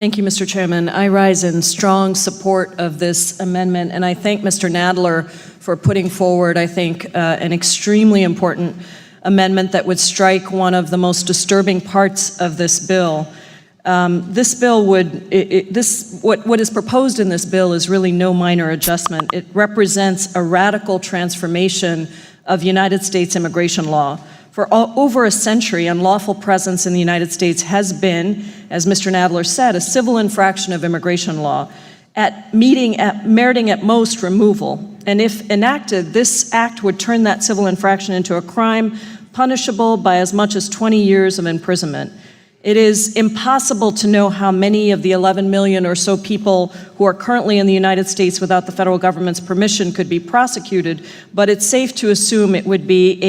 Thank you, Mr. Chairman. I rise in strong support of this amendment, and I thank Mr. Nadler for putting forward, I think, an extremely important amendment that would strike one of the most disturbing parts of this bill. This bill would, what is proposed in this bill is really no minor adjustment. It represents a radical transformation of United States immigration law. For over a century, unlawful presence in the United States has been, as Mr. Nadler said, a civil infraction of immigration law, meriting at most removal. And if enacted, this act would turn that civil infraction into a crime punishable by as much as 20 years of imprisonment. It is impossible to know how many of the 11 million or so people who are currently in the United States without the federal government's permission could be prosecuted, but it's safe to assume it would be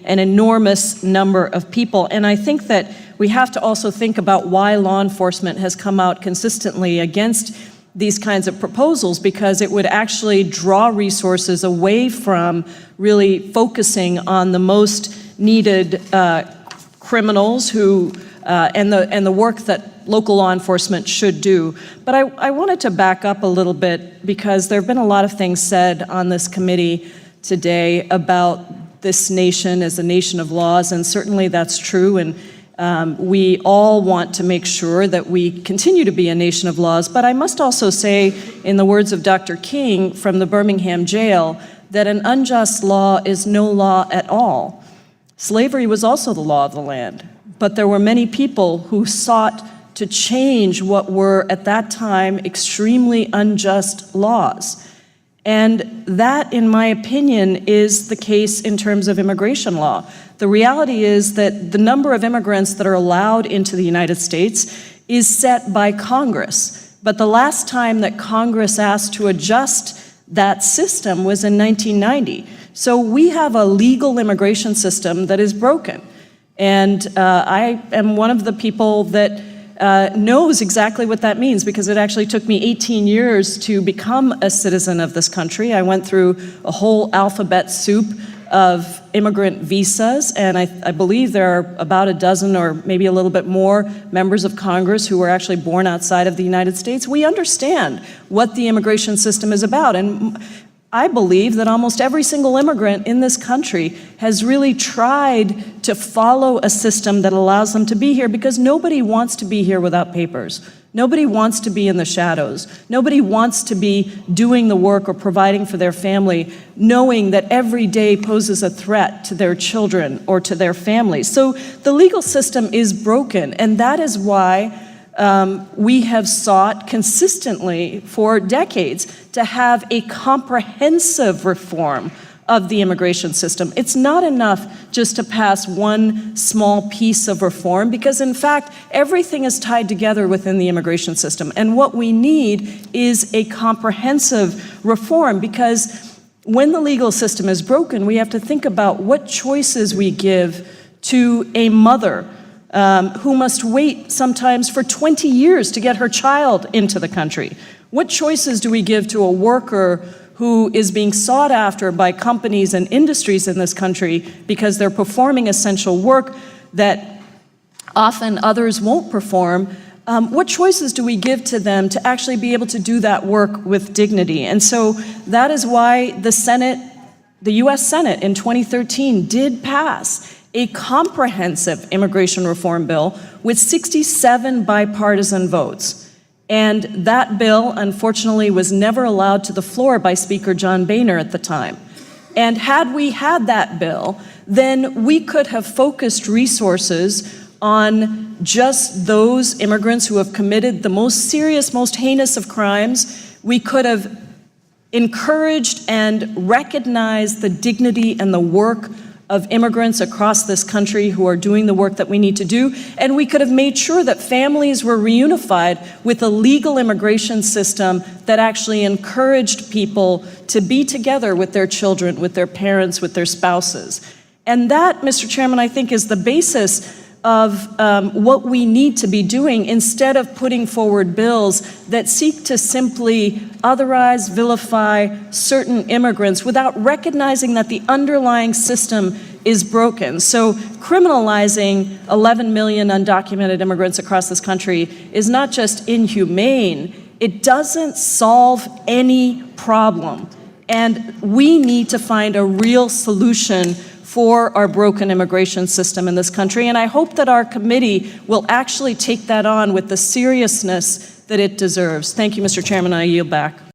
an enormous number of people. And I think that we have to also think about why law enforcement has come out consistently against these kinds of proposals, because it would actually draw resources away from really focusing on the most needed criminals who and the work that local law enforcement should do. But I wanted to back up a little bit, because there have been a lot of things said on this committee today about this nation as a nation of laws, and certainly that's true, and we all want to make sure that we continue to be a nation of laws. But I must also say, in the words of Dr. King from the Birmingham jail, that an unjust law is no law at all. Slavery was also the law of the land. But there were many people who sought to change what were, at that time, extremely unjust laws. And that, in my opinion, is the case in terms of immigration law. The reality is that the number of immigrants that are allowed into the United States is set by Congress. But the last time that Congress asked to adjust that system was in 1990. So we have a legal immigration system that is broken. And I am one of the people that knows exactly what that means, because it actually took me 18 years to become a citizen of this country. I went through a whole alphabet soup of immigrant visas, and I believe there are about a dozen or maybe a little bit more members of Congress who were actually born outside of the United States. We understand what the immigration system is about, and I believe that almost every single immigrant in this country has really tried to follow a system that allows them to be here, because nobody wants to be here without papers. Nobody wants to be in the shadows. Nobody wants to be doing the work or providing for their family, knowing that every day poses a threat to their children or to their families. So the legal system is broken, and that is why we have sought consistently for decades to have a comprehensive reform of the immigration system. It's not enough just to pass one small piece of reform, because in fact, everything is tied together within the immigration system. And what we need is a comprehensive reform, because when the legal system is broken, we have to think about what choices we give to a mother who must wait sometimes for 20 years to get her child into the country. What choices do we give to a worker who is being sought after by companies and industries in this country because they're performing essential work that often others won't perform? What choices do we give to them to actually be able to do that work with dignity? And so that is why the US Senate in 2013 did pass a comprehensive immigration reform bill with 67 bipartisan votes. And that bill, unfortunately, was never allowed to the floor by Speaker John Boehner at the time. And had we had that bill, then we could have focused resources on just those immigrants who have committed the most serious, most heinous of crimes. We could have encouraged and recognized the dignity and the work of immigrants across this country who are doing the work that we need to do, and we could have made sure that families were reunified with a legal immigration system that actually encouraged people to be together with their children, with their parents, with their spouses. And that, Mr. Chairman, I think is the basis of what we need to be doing, instead of putting forward bills that seek to simply otherize, vilify certain immigrants without recognizing that the underlying system is broken. So criminalizing 11 million undocumented immigrants across this country is not just inhumane, it doesn't solve any problem. And we need to find a real solution for our broken immigration system in this country. And I hope that our committee will actually take that on with the seriousness that it deserves. Thank you, Mr. Chairman. I yield back.